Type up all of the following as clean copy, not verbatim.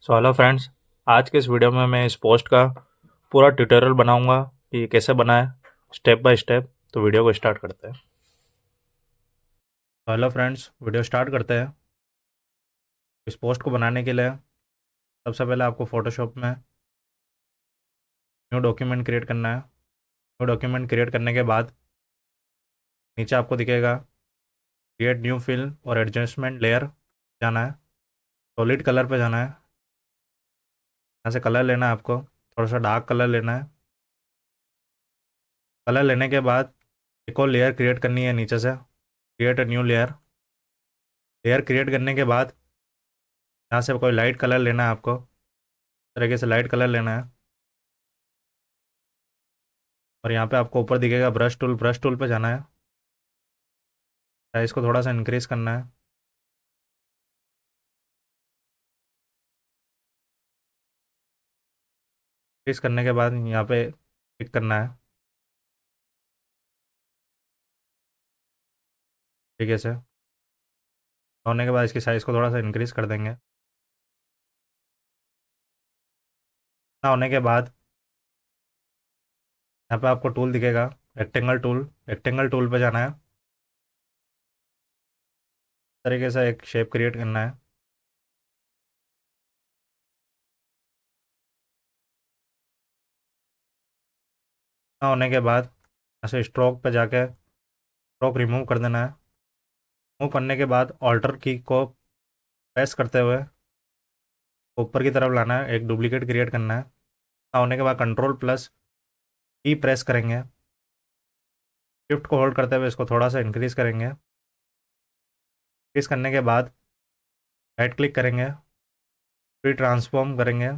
So hello friends. आज के इस वीडियो में मैं इस पोस्ट का पूरा ट्यूटोरियल बनाऊंगा कि कैसे बनाएं स्टेप बाय स्टेप। तो वीडियो को स्टार्ट करते हैं। तो हेलो फ्रेंड्स, वीडियो स्टार्ट करते हैं। इस पोस्ट को बनाने के लिए सबसे पहले आपको फोटोशॉप में न्यू डॉक्यूमेंट क्रिएट करना है। न्यू डॉक्यूमेंट क्रिएट करने के बाद नीचे आपको दिखेगा क्रिएट न्यू फिल और एडजस्टमेंट लेयर जाना है। सॉलिड कलर पे जाना है। यहाँ से कलर लेना है आपको, थोड़ा सा डार्क कलर लेना है। कलर लेने के बाद एक और लेयर क्रिएट करनी है नीचे से, create a new layer. Layer create करने के बाद यहाँ से कोई लाइट कलर लेना है आपको, इस तरीके से लाइट कलर लेना है। और यहाँ पे आपको ऊपर दिखेगा ब्रश टूल पे जाना है। साइज को थोड़ा सा इंक्रीज करना है। इंक्रीज करने के बाद यहाँ पे क्लिक करना है ठीक है से। होने के बाद इसकी साइज़ को थोड़ा सा इंक्रीज कर देंगे। इतना होने के बाद यहाँ पे आपको टूल दिखेगा रेक्टेंगल टूल। रेक्टेंगल टूल पे जाना है। इस तरीके से एक शेप क्रिएट करना है। इतना होने के बाद यहाँ से स्ट्रोक पे जाके स्ट्रोक रिमूव कर देना है। रिमूव करने के बाद ऑल्टर की को प्रेस करते हुए ऊपर की तरफ लाना है, एक डुप्लीकेट क्रिएट करना है। इतना होने के बाद कंट्रोल प्लस ई प्रेस करेंगे। शिफ्ट को होल्ड करते हुए इसको थोड़ा सा इंक्रीज करेंगे। इंक्रीज करने के बाद राइट क्लिक करेंगे, फिर ट्रांसफॉर्म करेंगे।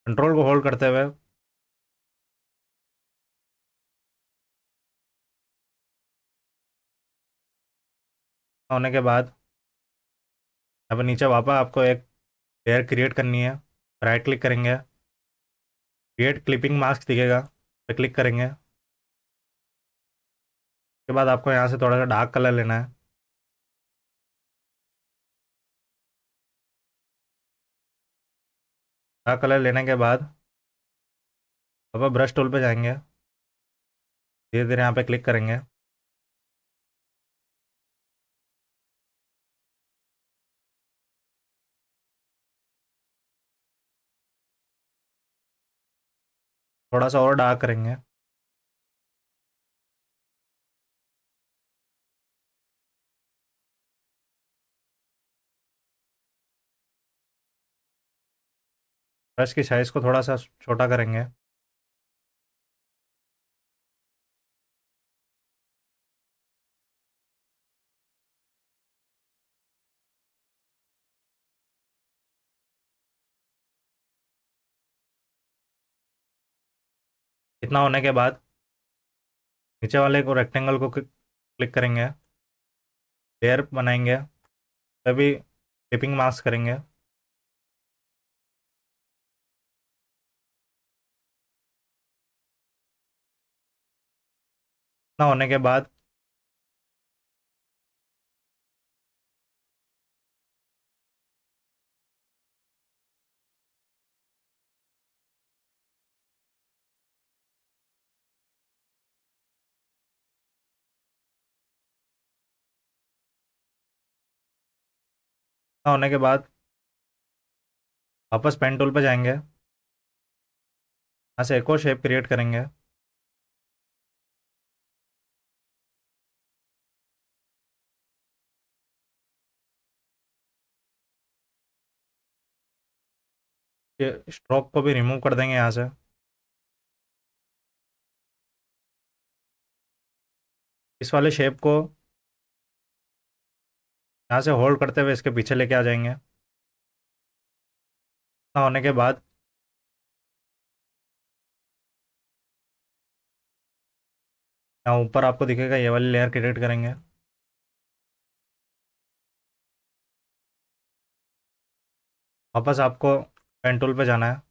कंट्रोल को होल्ड करते हुए होने के बाद यहाँ पर नीचे वापस आपको एक लेयर क्रिएट करनी है। राइट क्लिक करेंगे, क्रिएट क्लिपिंग मास्क दिखेगा, पे क्लिक करेंगे। उसके बाद आपको यहाँ से थोड़ा सा डार्क कलर लेना है। डार्क कलर लेने के बाद वापस ब्रश टूल पे जाएंगे, धीरे धीरे यहाँ पे क्लिक करेंगे। थोड़ा सा और डार्क करेंगे। ब्रश की साइज़ को थोड़ा सा छोटा करेंगे। इतना होने के बाद नीचे वाले को रेक्टेंगल को क्लिक करेंगे, लेयर बनाएंगे, तभी क्लिपिंग मास्क करेंगे। इतना होने के बाद इतना होने के बाद वापस पेन टूल पे जाएंगे। यहाँ से एक और शेप क्रिएट करेंगे। ये स्ट्रोक को भी रिमूव कर देंगे यहाँ से। इस वाले शेप को यहाँ से होल्ड करते हुए इसके पीछे लेके आ जाएंगे। इतना होने के बाद यहाँ ऊपर आपको दिखेगा ये वाली लेयर क्रिएट करेंगे। वापस आपको पेन टूल पे जाना है।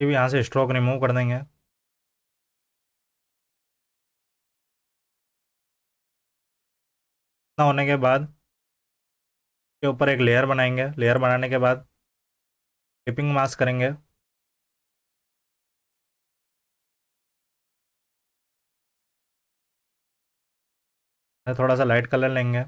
फिर यहाँ से स्ट्रोक रिमूव कर देंगे। इतना होने के बाद के ऊपर एक लेयर बनाएंगे। लेयर बनाने के बाद क्लिपिंग मास्क करेंगे। थोड़ा सा लाइट कलर लेंगे।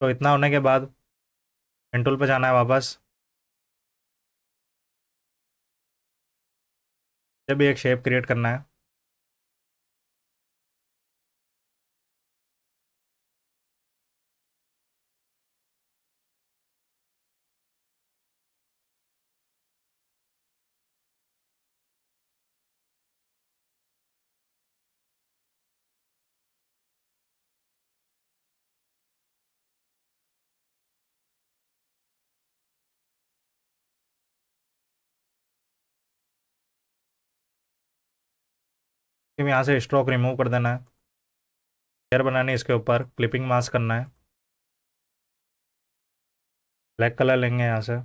तो इतना होने के बाद पेन टूल पे जाना है वापस। जब भी एक शेप क्रिएट करना है। फिर यहाँ से स्ट्रोक रिमूव कर देना है। लेयर बनानी है, इसके ऊपर क्लिपिंग मास्क करना है। ब्लैक कलर लेंगे यहाँ से।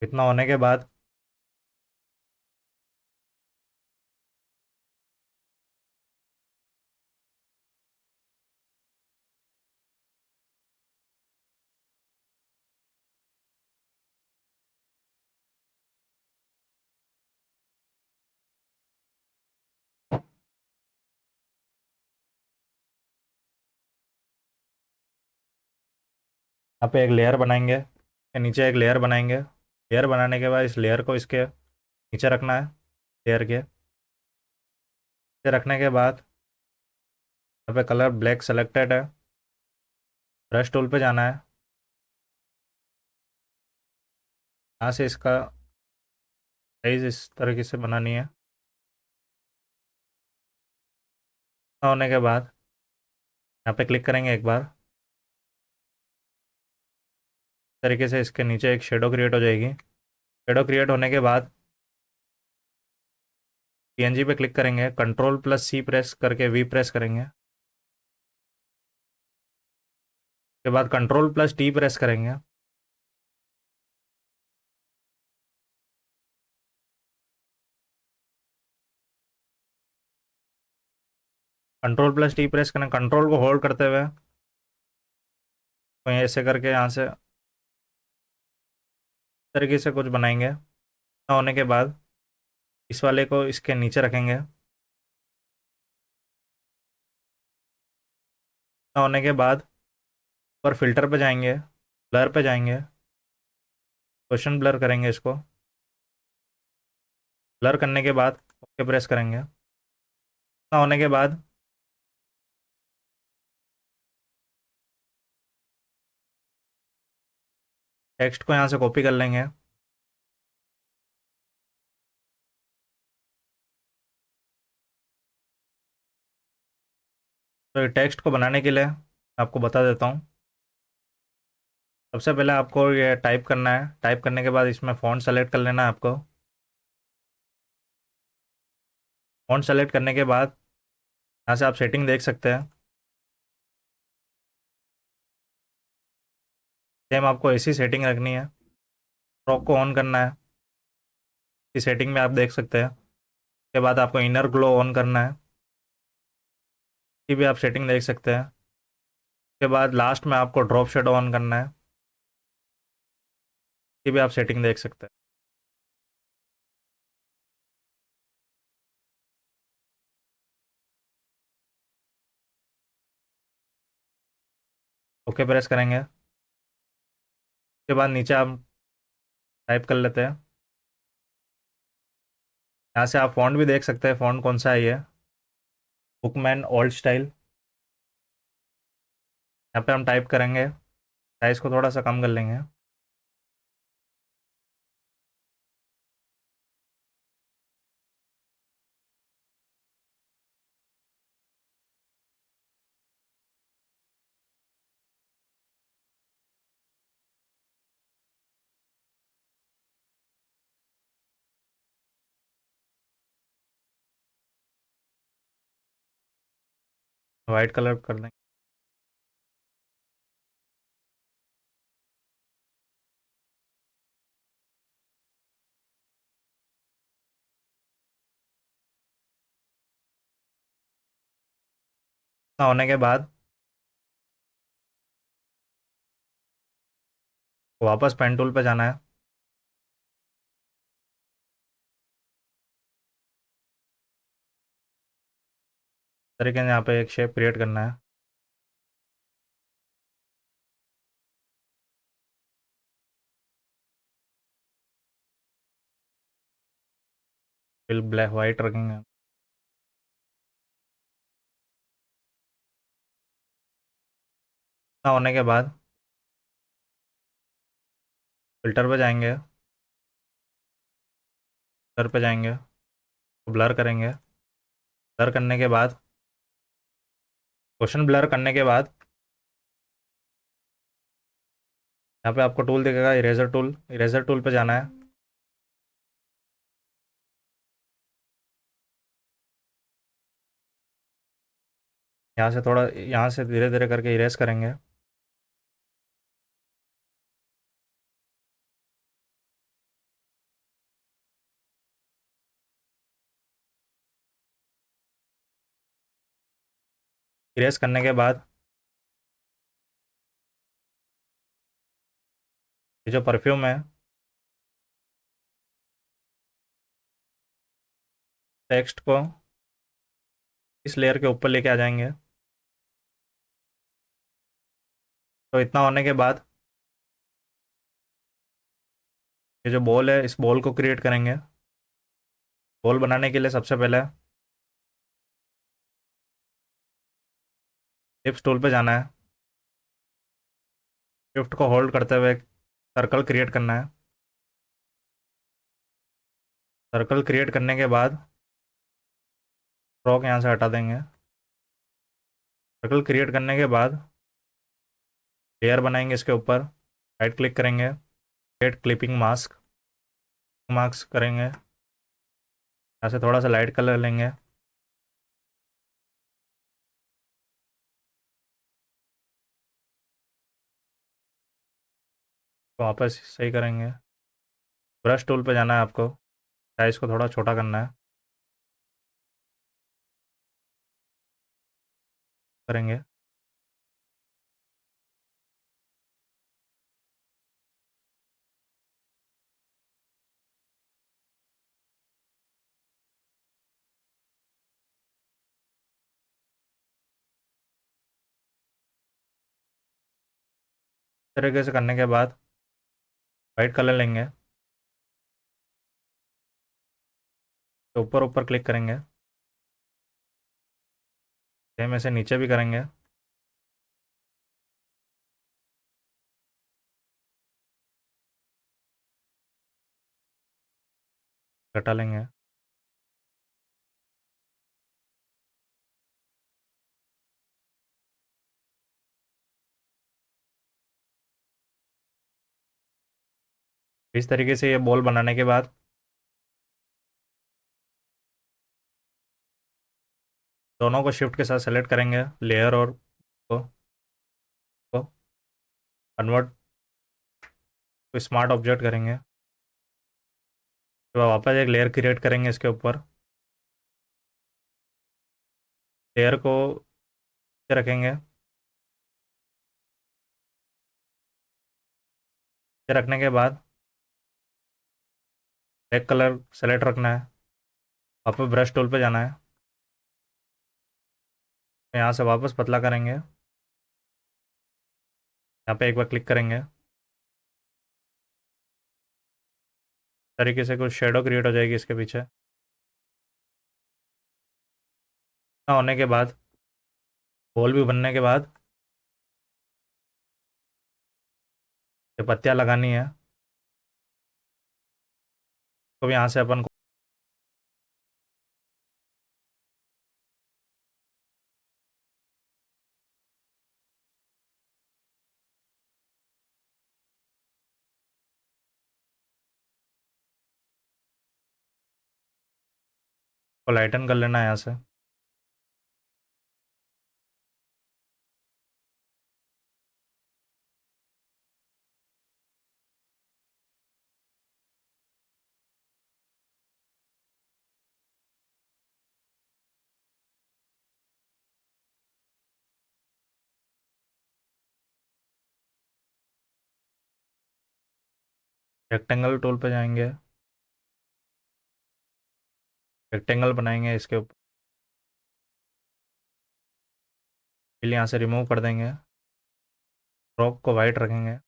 इतना होने के बाद यहाँ पे एक लेयर बनाएंगे। इसके नीचे एक लेयर बनाएंगे। लेयर बनाने के बाद इस लेयर को इसके नीचे रखना है। लेयर के नीचे रखने के बाद यहाँ पे कलर ब्लैक सेलेक्टेड है। ब्रश टूल पे जाना है। यहाँ से इसका साइज इस तरीके से बनानी है। होने के बाद यहाँ पे क्लिक करेंगे एक बार। इस तरीके से इसके नीचे एक शेडो क्रिएट हो जाएगी। शेडो क्रिएट होने के बाद पीएनजी पे क्लिक करेंगे, कंट्रोल प्लस सी प्रेस करके वी प्रेस करेंगे। उसके बाद कंट्रोल प्लस टी प्रेस करेंगे। कंट्रोल प्लस टी प्रेस करें, कंट्रोल को होल्ड करते हुए तो ये ऐसे करके यहाँ से इस तरीके से कुछ बनाएंगे। होने के बाद इस वाले को इसके नीचे रखेंगे। होने के बाद ऊपर फिल्टर पे जाएंगे, ब्लर पे जाएंगे, क्वेश्चन ब्लर करेंगे इसको। ब्लर करने के बाद ओके प्रेस करेंगे। होने के बाद टेक्स्ट को यहाँ से कॉपी कर लेंगे। तो टेक्स्ट को बनाने के लिए आपको बता देता हूँ। सबसे पहले आपको ये टाइप करना है। टाइप करने के बाद इसमें फ़ॉन्ट सेलेक्ट कर लेना है आपको। फ़ॉन्ट सेलेक्ट करने के बाद यहाँ से आप सेटिंग देख सकते हैं। सेम आपको ऐसी सेटिंग रखनी है। स्ट्रोक को ऑन करना है। इस सेटिंग में आप देख सकते हैं। उसके बाद आपको इनर ग्लो ऑन करना है। ये भी आप सेटिंग देख सकते हैं। उसके बाद लास्ट में आपको ड्रॉप शेडो ऑन करना है। ये भी आप सेटिंग देख सकते हैं। ओके प्रेस करेंगे। उसके बाद नीचे आप टाइप कर लेते हैं। यहाँ से आप फ़ॉन्ट भी देख सकते हैं, फ़ॉन्ट कौन सा है ये। Bookman old style. यहाँ पे हम टाइप करेंगे। साइज़ को थोड़ा सा कम कर लेंगे। वाइट कलर कर देंगे। इतना होने के बाद वापस पेन टूल पे जाना है। इस तरीके से यहाँ पे एक शेप क्रिएट करना है। फिर ब्लैक वाइट रखेंगे। इतना होने के बाद फिल्टर पे जाएंगे। फिल्टर पे जाएंगे, ब्लर करेंगे। ब्लर करने के बाद क्वेश्चन ब्लर करने के बाद यहाँ पे आपको टूल दिखेगा, इरेजर टूल। इरेजर टूल पे जाना है। यहाँ से थोड़ा, यहाँ से धीरे धीरे करके इरेज करेंगे। इरेज करने के बाद ये जो परफ्यूम है, टेक्स्ट को इस लेयर के ऊपर लेके आ जाएंगे। तो इतना होने के बाद ये जो बॉल है, इस बॉल को क्रिएट करेंगे। बॉल बनाने के लिए सबसे पहले टिप्स टूल पे जाना है। शिफ्ट को होल्ड करते हुए सर्कल क्रिएट करना है। सर्कल क्रिएट करने के बाद फ्रॉक यहाँ से हटा देंगे। सर्कल क्रिएट करने के बाद लेयर बनाएंगे, इसके ऊपर राइट क्लिक करेंगे, क्रिएट क्लिपिंग मास्क। मास्क करेंगे, यहाँ से थोड़ा सा लाइट कलर लेंगे। तो वापस सही करेंगे। ब्रश टूल पे जाना है आपको, साइज़ को थोड़ा छोटा करना है। करेंगे। इस तरीके से करने के बाद वाइट कलर लेंगे, तो ऊपर ऊपर क्लिक करेंगे। सेम ऐसे नीचे भी करेंगे। घटा लेंगे। इस तरीके से ये बॉल बनाने के बाद दोनों को शिफ्ट के साथ सेलेक्ट करेंगे, लेयर और को कन्वर्ट टू स्मार्ट ऑब्जेक्ट करेंगे। तो वापस एक लेयर क्रिएट करेंगे इसके ऊपर। लेयर को नीचे रखेंगे। नीचे रखने के बाद ब्लैक कलर सेलेक्ट रखना है। वहाँ पे ब्रश टूल पे जाना है। तो यहाँ से वापस पतला करेंगे। यहाँ पे एक बार क्लिक करेंगे। तरीके से कुछ शेडो क्रिएट हो जाएगी इसके पीछे। इतना होने के बाद, बॉल भी बनने के बाद ये पत्तियाँ लगानी है। तो यहाँ से अपन को लाइटन कर लेना है यहाँ से। रेक्टेंगल टूल पे जाएंगे, रेक्टेंगल बनाएंगे इसके ऊपर, फिर यहाँ से रिमूव कर देंगे, स्ट्रोक को वाइट रखेंगे,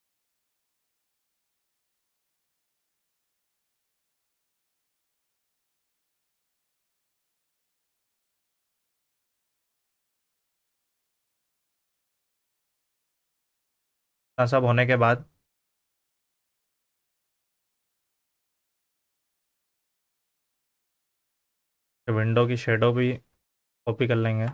सब होने के बाद विंडो की शेडो भी कॉपी कर लेंगे।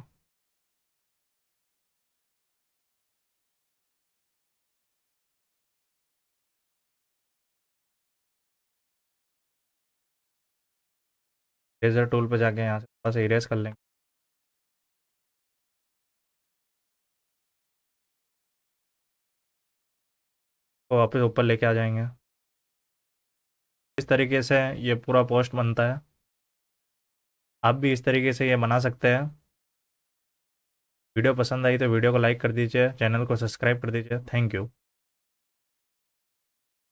लेज़र टूल पे जाके यहाँ से थोड़ा सा इरेज कर लेंगे, तो वापस ऊपर लेके आ जाएंगे। इस तरीके से ये पूरा पोस्ट बनता है। आप भी इस तरीके से ये बना सकते हैं। वीडियो पसंद आई तो वीडियो को लाइक कर दीजिए, चैनल को सब्सक्राइब कर दीजिए। Thank you.